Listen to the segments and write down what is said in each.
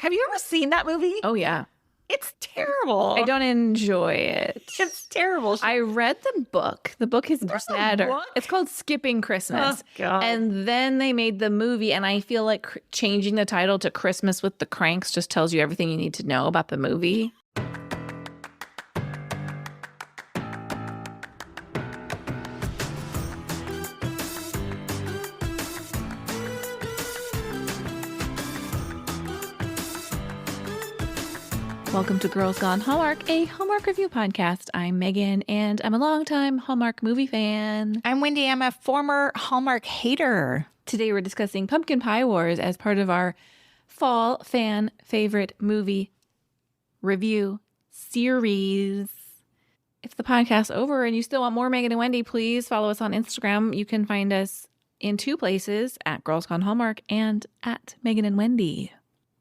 Have you ever seen that movie? Oh, yeah. It's terrible. I don't enjoy it. It's terrible. I read the book. The book is better. Book? It's called Skipping Christmas. Oh, God. And then they made the movie, and I feel like changing the title to Christmas with the Kranks just tells you everything you need to know about the movie. Welcome to Girls Gone Hallmark, a Hallmark review podcast. I'm Megan, and I'm a longtime Hallmark movie fan. I'm Wendy. I'm a former Hallmark hater. Today we're discussing Pumpkin Pie Wars as part of our fall fan favorite movie review series. If the podcast's over and you still want more Megan and Wendy, please follow us on Instagram. You can find us in two places, at Girls Gone Hallmark and at Megan and Wendy.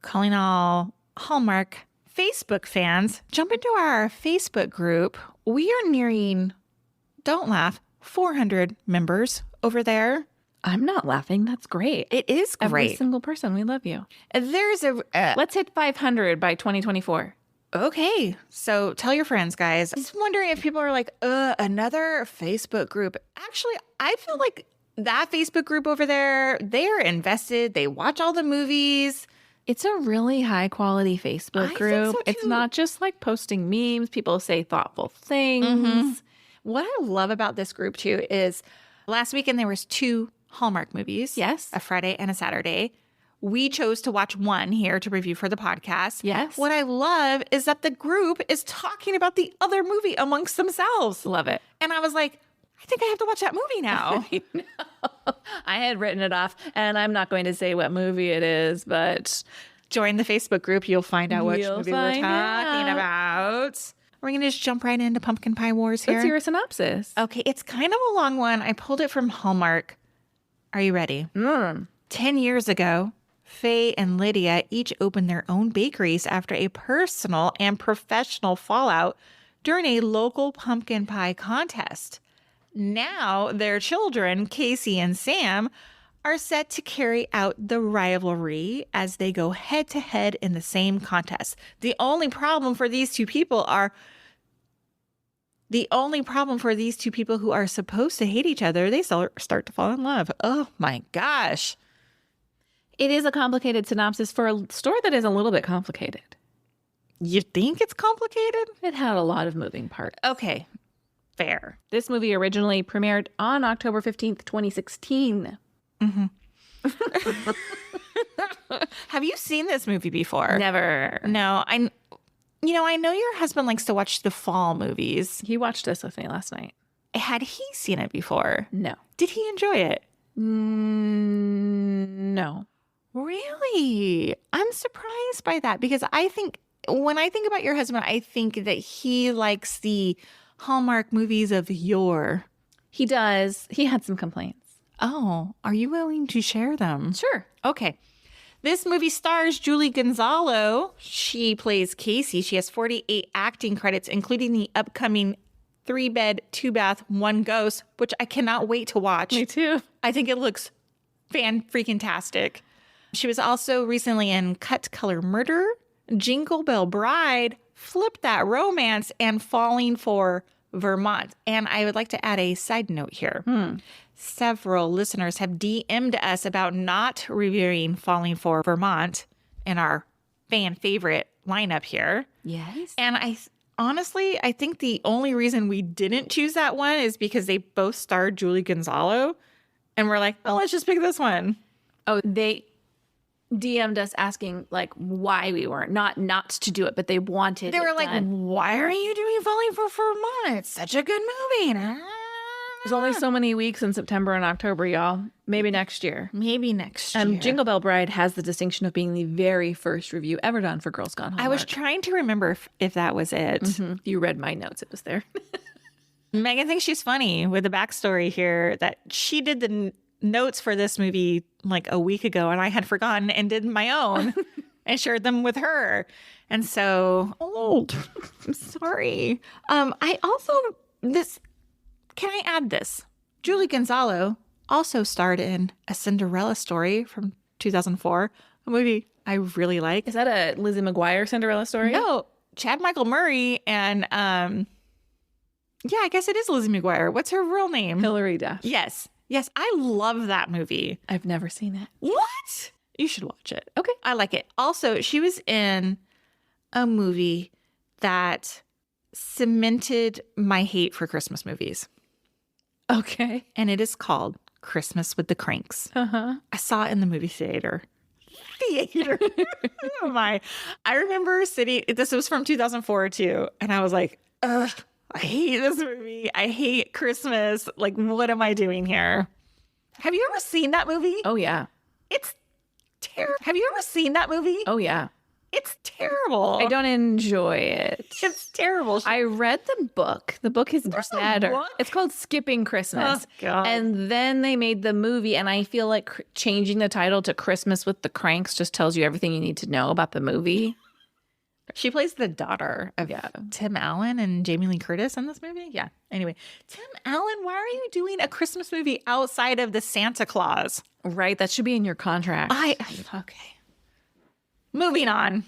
Calling all Hallmark Facebook fans, jump into our Facebook group. We are nearing, don't laugh, 400 members over there. I'm not laughing. That's great. It is great. Every single person. We love you. There's a... Let's hit 500 by 2024. Okay. So tell your friends, guys. I'm just wondering if people are like, another Facebook group. Actually, I feel like that Facebook group over there, they're invested. They watch all the movies. It's a really high quality Facebook group. So it's not just like posting memes. People say thoughtful things. Mm-hmm. What I love about this group too is last weekend there was 2 Hallmark movies. Yes. A Friday and a Saturday. We chose to watch one here to review for the podcast. Yes. What I love is that the group is talking about the other movie amongst themselves. Love it. And I was like, I think I have to watch that movie now. I had written it off, and I'm not going to say what movie it is, but join the Facebook group. You'll find out which movie we're talking out. about. We're going to just jump right into Pumpkin Pie Wars here. Let's hear a synopsis. Okay, it's kind of a long one. I pulled it from Hallmark. Are you ready? 10 years ago, Faye and Lydia each opened their own bakeries after a personal and professional fallout during a local pumpkin pie contest. Now their children, Casey and Sam, are set to carry out the rivalry as they go head to head in the same contest. The only problem for these two people who are supposed to hate each other, they start to fall in love. Oh my gosh. It is a complicated synopsis for a story that is a little bit complicated. You think it's complicated? It had a lot of moving parts. Okay. Fair. This movie originally premiered on October 15th, 2016. Mm-hmm. Have you seen this movie before? Never. No, I know your husband likes to watch the fall movies. He watched this with me last night. Had he seen it before? No. Did he enjoy it? No. Really? I'm surprised by that because when I think about your husband, I think that he likes the Hallmark movies of yore. He does. He had some complaints. Oh, are you willing to share them? Sure. Okay. This movie stars Julie Gonzalo. She plays Casey. She has 48 acting credits, including the upcoming 3-bed, 2-bath, 1 ghost, which I cannot wait to watch. Me too. I think it looks fan-freaking-tastic. She was also recently in Cut Color Murder, Jingle Bell Bride, Flip That Romance, and Falling for Vermont. And I would like to add a side note here. Several listeners have DM'd us about not reviewing Falling for Vermont in our fan favorite lineup here. Yes. And I think the only reason we didn't choose that one is because they both starred Julie Gonzalo. And we're like, oh, let's just pick this one. Oh, they DM'd us asking like why we weren't not to do it, but they wanted. They were like, why are you doing Falling for Vermont? It's such a good movie. There's only so many weeks in September and October, y'all. Maybe next year. Maybe next year. Jingle Bell Bride has the distinction of being the very first review ever done for Girls Gone Hallmark. I was trying to remember if that was it. Mm-hmm. You read my notes. It was there. Megan thinks she's funny with the backstory here that she did the notes for this movie like a week ago and I had forgotten and did my own and shared them with her. And so old. I'm sorry. Can I add this? Julie Gonzalo also starred in A Cinderella Story from 2004, a movie I really like. Is that a Lizzie McGuire Cinderella Story? No, Chad Michael Murray and yeah, I guess it is Lizzie McGuire. What's her real name? Hilary Duff. Yes. Yes, I love that movie. I've never seen it. What? You should watch it. Okay. I like it. Also, she was in a movie that cemented my hate for Christmas movies. Okay. And it is called Christmas with the Kranks. Uh-huh. I saw it in the movie theater. Oh my. I remember sitting, this was from 2004 too. And I was like, ugh, I hate this movie. I hate Christmas. Like, what am I doing here? Have you ever seen that movie? Oh, yeah. It's terrible. Have you ever seen that movie? Oh, yeah. It's terrible. I don't enjoy it. It's terrible. I read the book. The book is better. book? It's called Skipping Christmas. Oh, God. And then they made the movie, and I feel like changing the title to Christmas with the Kranks just tells you everything you need to know about the movie. She plays the daughter of Tim Allen and Jamie Lee Curtis in this movie. Yeah. Anyway, Tim Allen, why are you doing a Christmas movie outside of the Santa Claus? Right? That should be in your contract. Okay. Moving on.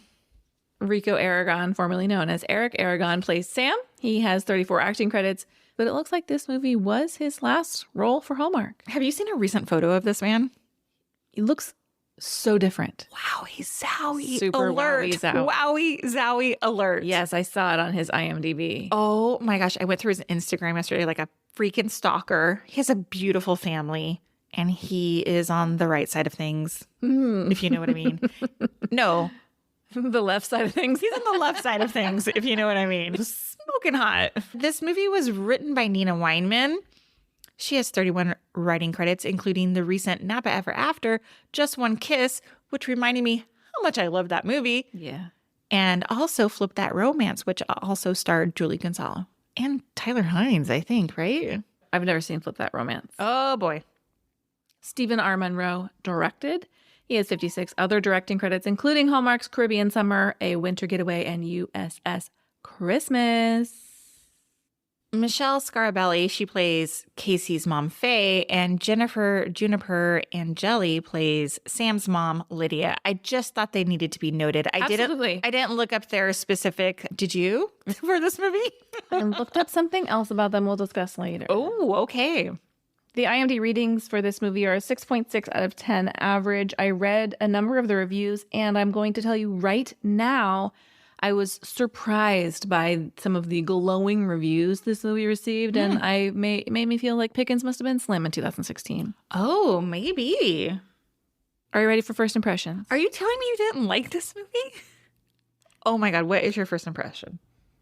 Rico Aragon, formerly known as Eric Aragon, plays Sam. He has 34 acting credits, but it looks like this movie was his last role for Hallmark. Have you seen a recent photo of this man? He looks so different. Wowie zowie Super alert. wowie zow. Wowie zowie alert. Yes, I saw it on his IMDb. Oh my gosh. I went through his Instagram yesterday like a freaking stalker. He has a beautiful family and he is on the right side of things, if you know what I mean. No. The left side of things. He's on the left side of things, if you know what I mean. Smoking hot. This movie was written by Nina Weinman. She has 31 writing credits, including the recent Napa Ever After, Just One Kiss, which reminded me how much I loved that movie. Yeah. And also Flip That Romance, which also starred Julie Gonzalo. And Tyler Hines, I think, right? I've never seen Flip That Romance. Oh, boy. Stephen R. Monroe directed. He has 56 other directing credits, including Hallmark's Caribbean Summer, A Winter Getaway, and USS Christmas. Michelle Scarabelli, she plays Casey's mom, Faye, and Jennifer Juniper Angeli plays Sam's mom, Lydia. I just thought they needed to be noted. Absolutely. I didn't look up their specific. Did you for this movie? I looked up something else about them we'll discuss later. Oh, okay. The IMDb ratings for this movie are a 6.6 out of 10 average. I read a number of the reviews, and I'm going to tell you right now, I was surprised by some of the glowing reviews this movie received, and it made me feel like pickings must have been slim in 2016. Oh, maybe. Are you ready for first impressions? Are you telling me you didn't like this movie? Oh my God, what is your first impression?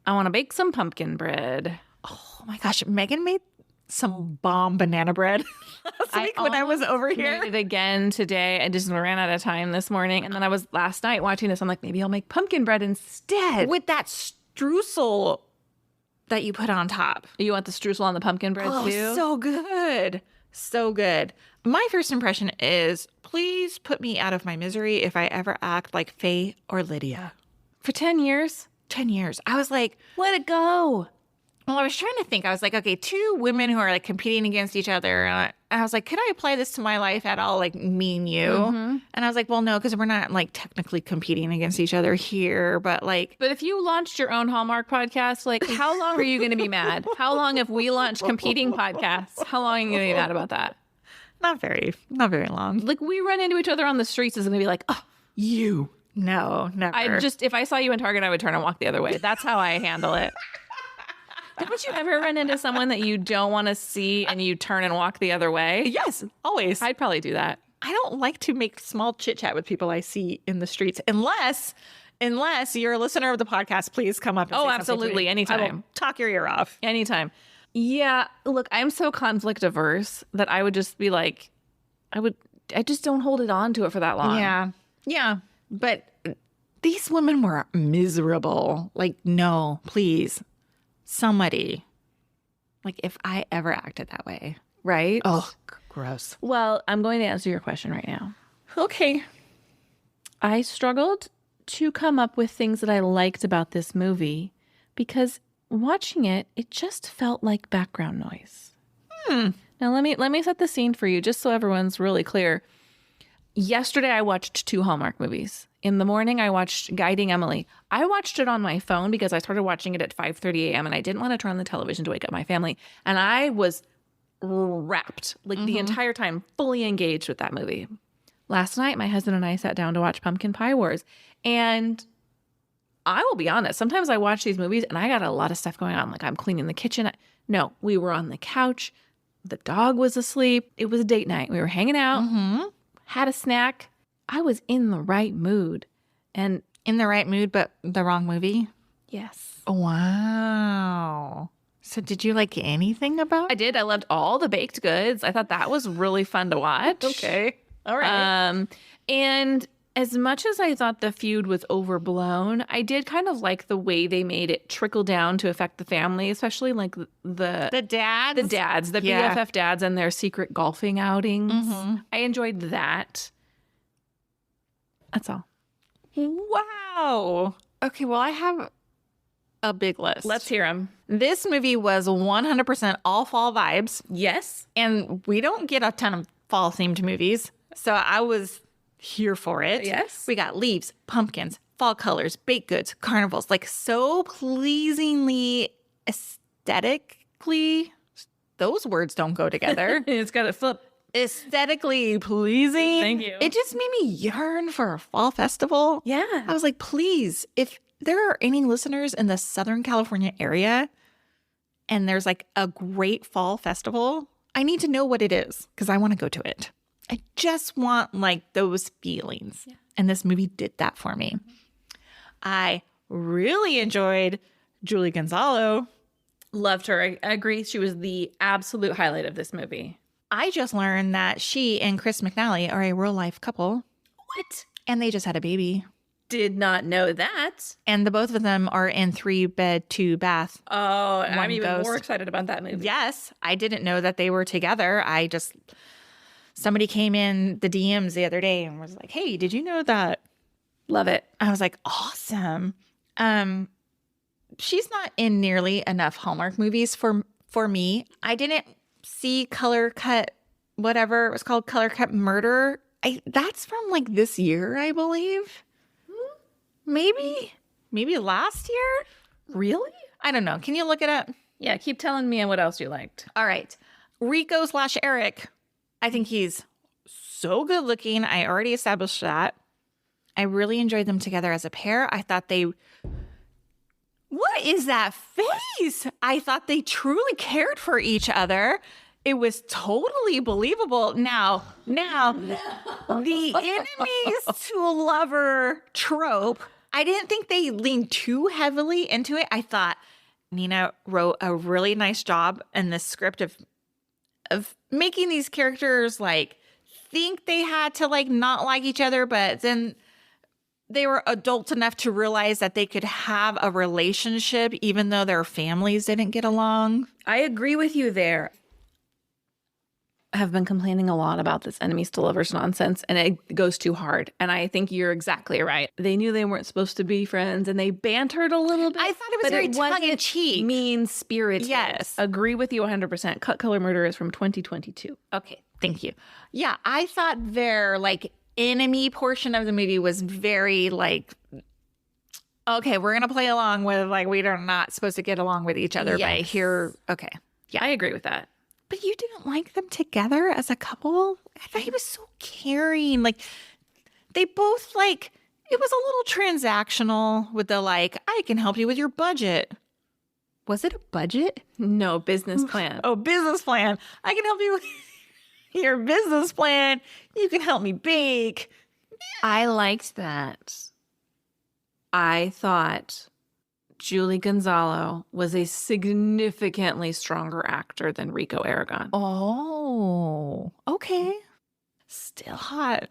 I want to bake some pumpkin bread. Oh my gosh, Megan made some bomb banana bread last week when I was over here. Made it again today. I just ran out of time this morning. And then I was last night watching this. I'm like, maybe I'll make pumpkin bread instead. With that streusel that you put on top. You want the streusel on the pumpkin bread too? So good. So good. My first impression is please put me out of my misery if I ever act like Faye or Lydia. For 10 years? 10 years. I was like, let it go. Well, I was trying to think. I was like, okay, two women who are like competing against each other. And I was like, could I apply this to my life at all? Like me and you? Mm-hmm. And I was like, well, no, because we're not like technically competing against each other here. But like, but if you launched your own Hallmark podcast, like how long are you going to be mad? How long if we launched competing podcasts? How long are you going to be mad about that? Not very long. Like we run into each other on the streets is going to be like, oh, you. No, never. If I saw you in Target, I would turn and walk the other way. That's how I handle it. Don't you ever run into someone that you don't want to see and you turn and walk the other way? Yes, always. I'd probably do that. I don't like to make small chit chat with people I see in the streets unless you're a listener of the podcast. Please come up and say absolutely. Anytime. I will talk your ear off. Anytime. Yeah. Look, I'm so conflict averse that I would just be like, I just don't hold it on to it for that long. Yeah. Yeah. But these women were miserable. Like, no, please. Somebody, like if I ever acted that way, right? Oh, gross. Well, I'm going to answer your question right now. Okay. I struggled to come up with things that I liked about this movie because watching it, it just felt like background noise. Now let me set the scene for you just so everyone's really clear. Yesterday, I watched 2 Hallmark movies. In the morning, I watched Guiding Emily. I watched it on my phone because I started watching it at 5:30 a.m. and I didn't want to turn on the television to wake up my family. And I was wrapped, like the entire time, fully engaged with that movie. Last night, my husband and I sat down to watch Pumpkin Pie Wars. And I will be honest, sometimes I watch these movies and I got a lot of stuff going on. Like I'm cleaning the kitchen. No, we were on the couch. The dog was asleep. It was a date night. We were hanging out, had a snack. I was in the right mood. And In the right mood, but the wrong movie? yes. Wow. So did you like anything about I did. I loved all the baked goods. I thought that was really fun to watch. Okay. All right. And as much as I thought the feud was overblown, I did kind of like the way they made it trickle down to affect the family, especially like the dads? the dads, the Yeah. BFF dads and their secret golfing outings. I enjoyed that. That's all. Wow. Okay, well, I have a big list. Let's hear them. This movie was 100% all fall vibes, Yes. and we don't get a ton of fall-themed movies, so I was here for it. Yes. We got leaves, pumpkins, fall colors, baked goods, carnivals, like so pleasingly aesthetically. Those words don't go together. It's got a flip. Aesthetically pleasing. Thank you. It just made me yearn for a fall festival. Yeah. I was like, please, if there are any listeners in the Southern California area and there's like a great fall festival, I need to know what it is because I want to go to it. I just want like those feelings. Yeah. And this movie did that for me. I really enjoyed Julie Gonzalo. Loved her. I agree. She was the absolute highlight of this movie. I just learned that she and Chris McNally are a real life couple What? and they just had a baby. Did not know that. And the both of them are in 3-bed, 2-bath. Oh, One I'm even ghost. more excited about that movie. Yes, I didn't know that they were together. Somebody came in the DMs the other day and was like, hey, did you know that? Love it. I was like, awesome. She's not in nearly enough Hallmark movies for me. I didn't see Color Cut, whatever it was called, Color Cut Murder. That's from like this year, I believe. Maybe last year. Really? I don't know. Can you look it up? Yeah, keep telling me what else you liked. All right. Rico/Eric. I think he's so good looking. I already established that. I really enjoyed them together as a pair. I thought what is that face? I thought they truly cared for each other. It was totally believable. Now, the enemies to a lover trope, I didn't think they leaned too heavily into it. I thought Nina wrote a really nice job in the script of making these characters like think they had to like not like each other, but then they were adults enough to realize that they could have a relationship even though their families didn't get along. I agree with you there. I have been complaining a lot about this enemies to lovers nonsense, and it goes too hard. And I think you're exactly right. They knew they weren't supposed to be friends, and they bantered a little bit. I thought it was but very wasn't tongue-in-cheek. mean-spirited. Yes. Agree with you 100%. Cut Color Murder is from 2022. Okay, thank you. Yeah, I thought their like enemy portion of the movie was very like, okay, we're going to play along with like we are not supposed to get along with each other, but Yes. here, okay. Yeah, I agree with that. But you didn't like them together as a couple? I thought he was so caring. Like, they both, like, it was a little transactional with the, like, I can help you with your budget. Was it a budget? No, business plan. Oh, business plan. I can help you with your business plan. You can help me bake. I liked that. I thought Julie Gonzalo was a significantly stronger actor than Rico Aragon. Oh, okay. Still hot.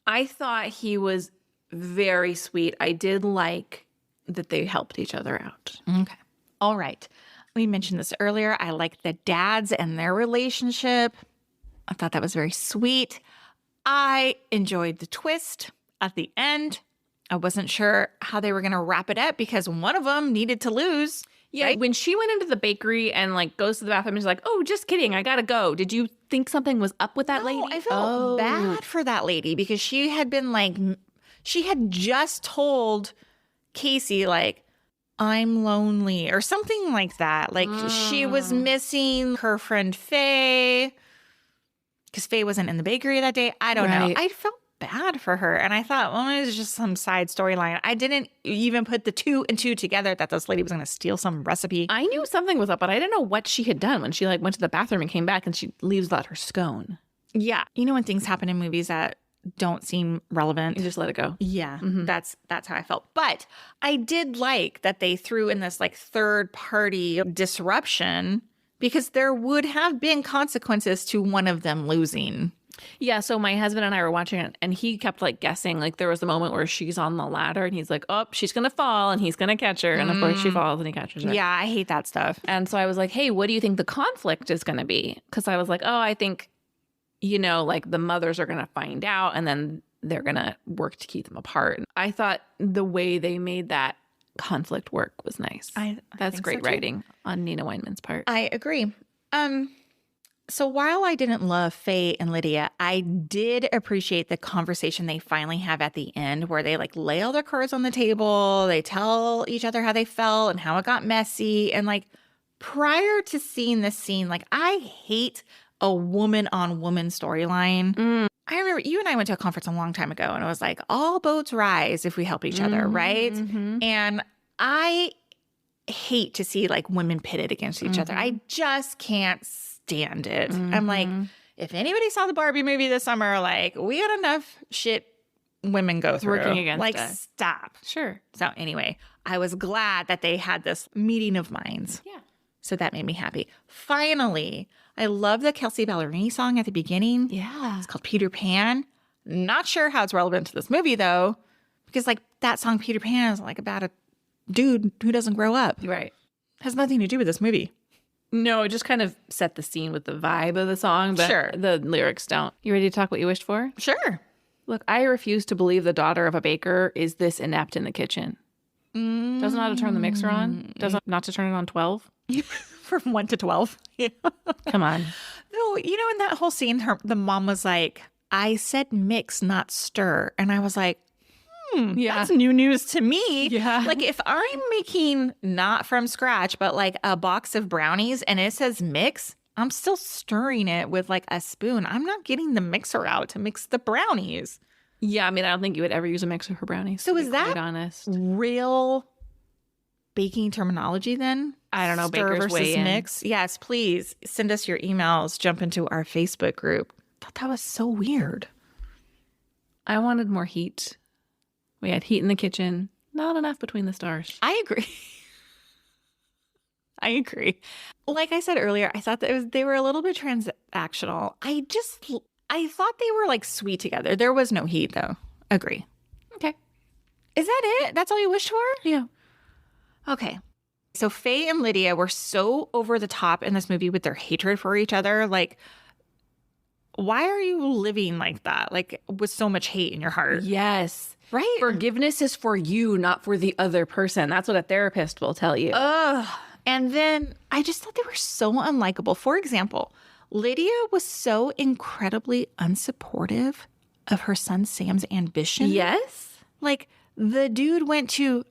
I thought he was very sweet. I did like that they helped each other out. Okay. All right. We mentioned this earlier. I like the dads and their relationship. I thought that was very sweet. I enjoyed the twist at the end. I wasn't sure how they were going to wrap it up because one of them needed to lose. Yeah, right? when she went into the bakery and like goes to the bathroom and she's like, "Oh, just kidding, I gotta go." Did you think something was up with that lady? I felt bad for that lady because she had been like, she had just told Casey, like, I'm lonely or something like that. Like she was missing her friend Faye because Faye wasn't in the bakery that day. I don't know. I felt bad for her. And I thought, well, it was just some side storyline. I didn't even put the 2 and 2 together that this lady was going to steal some recipe. I knew something was up, but I didn't know what she had done when she like went to the bathroom and came back and she leaves without her scone. Yeah. You know when things happen in movies that don't seem relevant? You just let it go. Yeah, that's how I felt. But I did like that they threw in this like third party disruption because there would have been consequences to one of them losing. Yeah, so my husband and I were watching it and he kept like guessing. Like there was a moment where she's on the ladder and he's like, "Oh, she's going to fall," and he's going to catch her. And of course she falls and he catches her. Yeah, I hate that stuff. And so I was like, "Hey, what do you think the conflict is going to be?" Because I was like, "Oh, I think, you know, like the mothers are going to find out and then they're going to work to keep them apart." And I thought the way they made that conflict work was nice. That's think great so, too. writing on Nina Weinman's part. I agree. So while I didn't love Faye and Lydia, I did appreciate the conversation they finally have at the end where they like lay all their cards on the table. They tell each other how they felt and how it got messy. And like prior to seeing this scene, like I hate a woman on woman storyline. I remember you and I went to a conference a long time ago and it was like all boats rise if we help each other, right? And I hate to see like women pitted against each other. I just can't stand it. I'm like, if anybody saw the Barbie movie this summer, like we had enough shit women go through. Working against like us. stop. Sure. So anyway, I was glad that they had this meeting of minds. Yeah. So that made me happy. Finally, I love the Kelsey Ballerini song at the beginning. Yeah. It's called Peter Pan. Not sure how it's relevant to this movie though, because like that song Peter Pan is like about a dude who doesn't grow up. Right. Has nothing to do with this movie. No, it just kind of set the scene with the vibe of the song, but Sure. the lyrics don't. You ready to talk what you wished for? Sure. Look, I refuse to believe the daughter of a baker is this inept in the kitchen. Doesn't know how to turn the mixer on. Doesn't not to turn it on 12. From 1 to 12. Yeah. Come on. No, you know, in that whole scene, the mom was like, I said mix, not stir. And I was like, Yeah. that's new news to me. Yeah. Like if I'm making not from scratch, but like a box of brownies and it says mix, I'm still stirring it with like a spoon. I'm not getting the mixer out to mix the brownies. Yeah, I mean, I don't think you would ever use a mixer for brownies. So to is be that quite honest? real baking terminology then? I don't know. Stir Bakers versus weigh in. mix? Yes, please send us your emails. Jump into our Facebook group. Thought that was so weird. I wanted more heat. We had heat in the kitchen. Not enough between the stars. I agree. I agree. Like I said earlier, I thought that they were a little bit transactional. I thought they were like sweet together. There was no heat though. Agree. Okay. Is that it? That's all you wished for? Yeah. Okay. So Faye and Lydia were so over the top in this movie with their hatred for each other. Like, why are you living like that? Like with so much hate in your heart. Yes. Right? Forgiveness is for you, not for the other person. That's what a therapist will tell you. Ugh. And then I just thought they were so unlikable. For example, Lydia was so incredibly unsupportive of her son Sam's ambition. Yes. Like the dude went to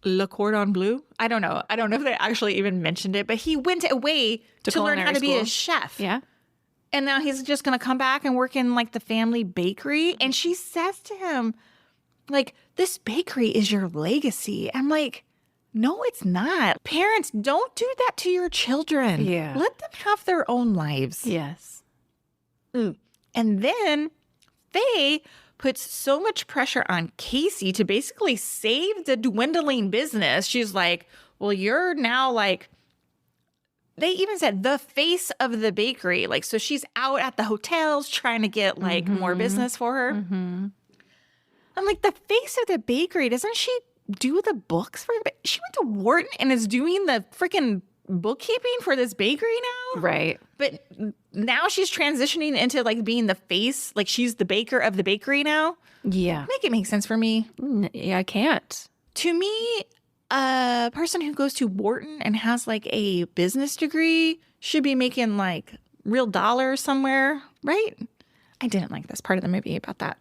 Le Cordon Bleu. I don't know if they actually even mentioned it, but he went away to learn how to be a chef. Yeah. And now he's just going to come back and work in like the family bakery. And she says to him, like, this bakery is your legacy. I'm like, no, it's not. Parents, don't do that to your children. Yeah. Let them have their own lives. Yes. And then Faye puts so much pressure on Casey to basically save the dwindling business. She's like, well, you're now like, they even said the face of the bakery. Like, so she's out at the hotels trying to get like more business for her. I'm like, the face of the bakery, doesn't she do the books for it? She went to Wharton and is doing the freaking bookkeeping for this bakery now. Right. But now she's transitioning into like being the face, like she's the baker of the bakery now. Yeah. Make it make sense for me. Yeah, I can't. To me, a person who goes to Wharton and has like a business degree should be making like real dollars somewhere, right? I didn't like this part of the movie about that.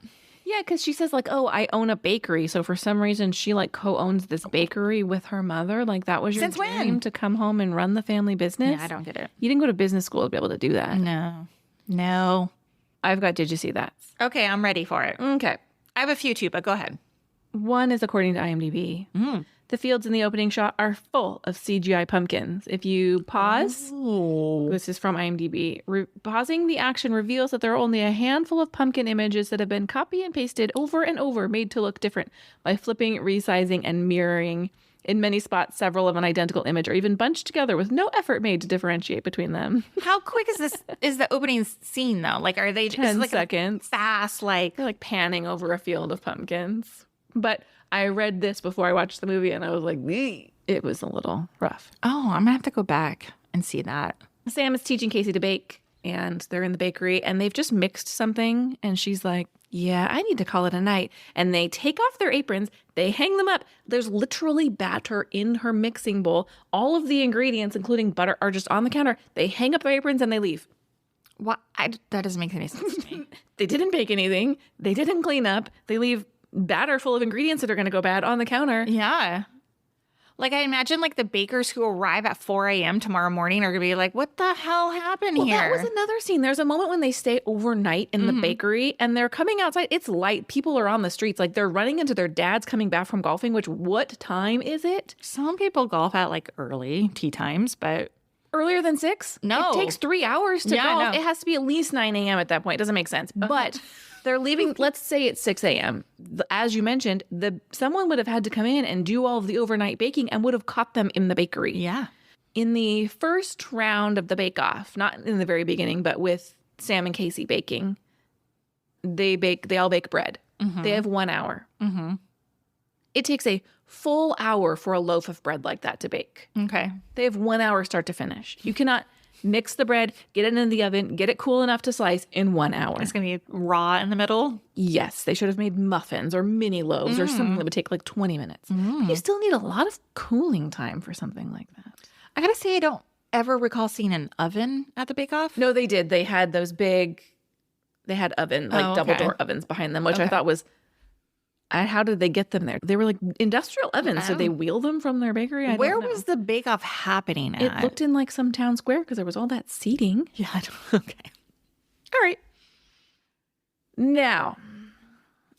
Yeah, because she says like, oh, I own a bakery. So for some reason, she like co-owns this bakery with her mother. Like that was your Since dream when? to come home and run the family business? Yeah, I don't get it. You didn't go to business school to be able to do that. No. I've got Did You See That? Okay, I'm ready for it. Okay. I have a few too, but go ahead. One is according to IMDb. The fields in the opening shot are full of CGI pumpkins. If you pause, this is from IMDb. Pausing the action reveals that there are only a handful of pumpkin images that have been copy and pasted over and over, made to look different by flipping, resizing, and mirroring. In many spots, several of an identical image are even bunched together with no effort made to differentiate between them. How quick is the opening scene though? Like, are they 10 like seconds. fast? Like, They're like panning over a field of pumpkins. But I read this before I watched the movie and I was like, "Eek." It was a little rough. oh, I'm gonna have to go back and see that. Sam is teaching Casey to bake and they're in the bakery and they've just mixed something. And she's like, yeah, I need to call it a night. And they take off their aprons. They hang them up. There's literally batter in her mixing bowl. All of the ingredients, including butter, are just on the counter. They hang up their aprons and they leave. What? That doesn't make any sense to me. They didn't bake anything. They didn't clean up. They leave batter full of ingredients that are going to go bad on the counter. Yeah. Like, I imagine like the bakers who arrive at 4 a.m. tomorrow morning are gonna be like, what the hell happened here? That was another scene. There's a moment when they stay overnight in the bakery and they're coming outside. It's light. People are on the streets. Like they're running into their dads coming back from golfing, which what time is it? Some people golf at like early tea times, but Earlier than 6? No. It takes 3 hours to Yeah, I golf. know. It has to be at least 9 a.m. at that point. It doesn't make sense. But they're leaving, let's say it's 6 a.m. As you mentioned, someone would have had to come in and do all of the overnight baking and would have caught them in the bakery. yeah. In the first round of the bake-off, not in the very beginning, but with Sam and Casey baking, they all bake bread. They have 1 hour. It takes a full hour for a loaf of bread like that to bake. Okay. They have 1 hour start to finish. You cannot mix the bread, get it in the oven, get it cool enough to slice in 1 hour. It's gonna be raw in the middle. Yes, they should have made muffins or mini loaves or something that would take like 20 minutes. But you still need a lot of cooling time for something like that. I gotta say, I don't ever recall seeing an oven at the bake-off. No, they did. They had those big, they had oven, like Oh, double okay. door ovens behind them, which I Okay. thought was, how did they get them there? They were like industrial ovens. Did they wheel them from their bakery? I don't Where know. was the bake-off happening at? It looked in like some town square because there was all that seating. Yeah. Okay. All right. Now,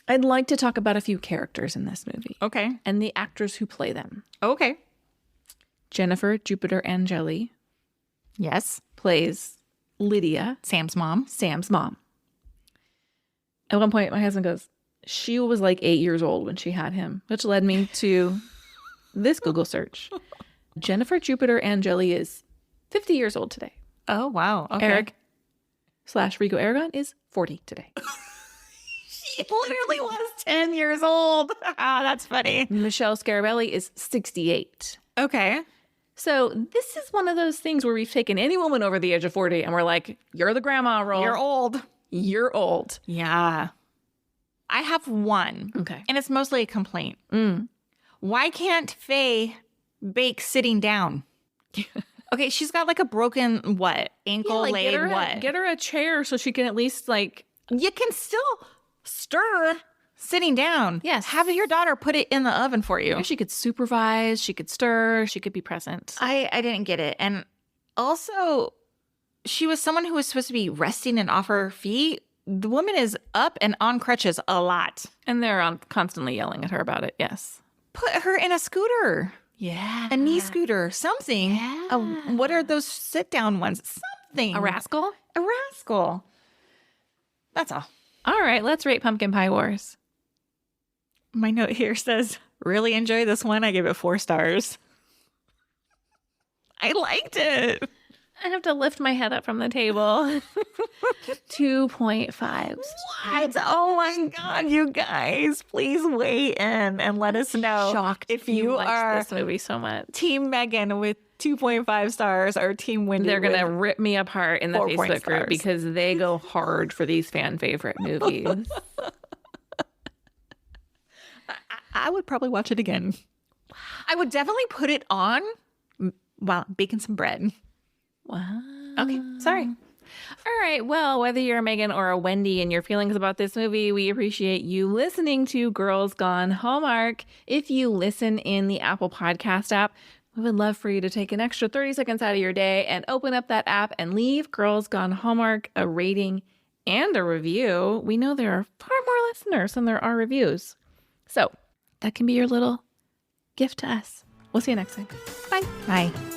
I'd like to talk about a few characters in this movie Okay. and the actors who play them. Okay. Jennifer Jupiter Angeli Yes. plays Lydia, Sam's mom. Sam's mom. At one point, my husband goes, she was like 8 years old when she had him, which led me to this Google search. Jennifer Jupiter Angeli is 50 years old today. Oh, wow. Okay. Eric/Rico Aragon is 40 today. She literally was 10 years old. Ah, that's funny. Michelle Scarabelli is 68. Okay. So this is one of those things where we've taken any woman over the age of 40 and we're like, you're the grandma role. You're old. You're old. Yeah. I have one. Okay. And it's mostly a complaint. Why can't Faye bake sitting down? Okay, she's got like a broken ankle, leg, Get her a chair so she can at least like. You can still stir sitting down. Yes. Have your daughter put it in the oven for you. She could supervise. She could stir. She could be present. I didn't get it. And also, she was someone who was supposed to be resting and off her feet. The woman is up and on crutches a lot. And they're constantly yelling at her about it. Yes. Put her in a scooter, Yeah. a knee scooter, something. Yeah. What are those sit down ones? Something. A rascal. A rascal. That's all. All right. Let's rate Pumpkin Pie Wars. My note here says, really enjoy this one. I gave it 4 stars. I liked it. I have to lift my head up from the table. 2.5. What? Oh my God, you guys. Please weigh in and let us know Shocked if you liked are this movie so much. Team Megan with 2.5 stars or Team Wendy. They're going to with- rip me apart in the 4 Facebook group stars. because they go hard for these fan favorite movies. I would probably watch it again. I would definitely put it on while baking some bread. Wow. Okay, sorry. All right. Well, whether you're a Megan or a Wendy and your feelings about this movie, we appreciate you listening to Girls Gone Hallmark. If you listen in the Apple Podcast app, we would love for you to take an extra 30 seconds out of your day and open up that app and leave Girls Gone Hallmark a rating and a review. We know there are far more listeners than there are reviews. So that can be your little gift to us. We'll see you next time. Bye. Bye.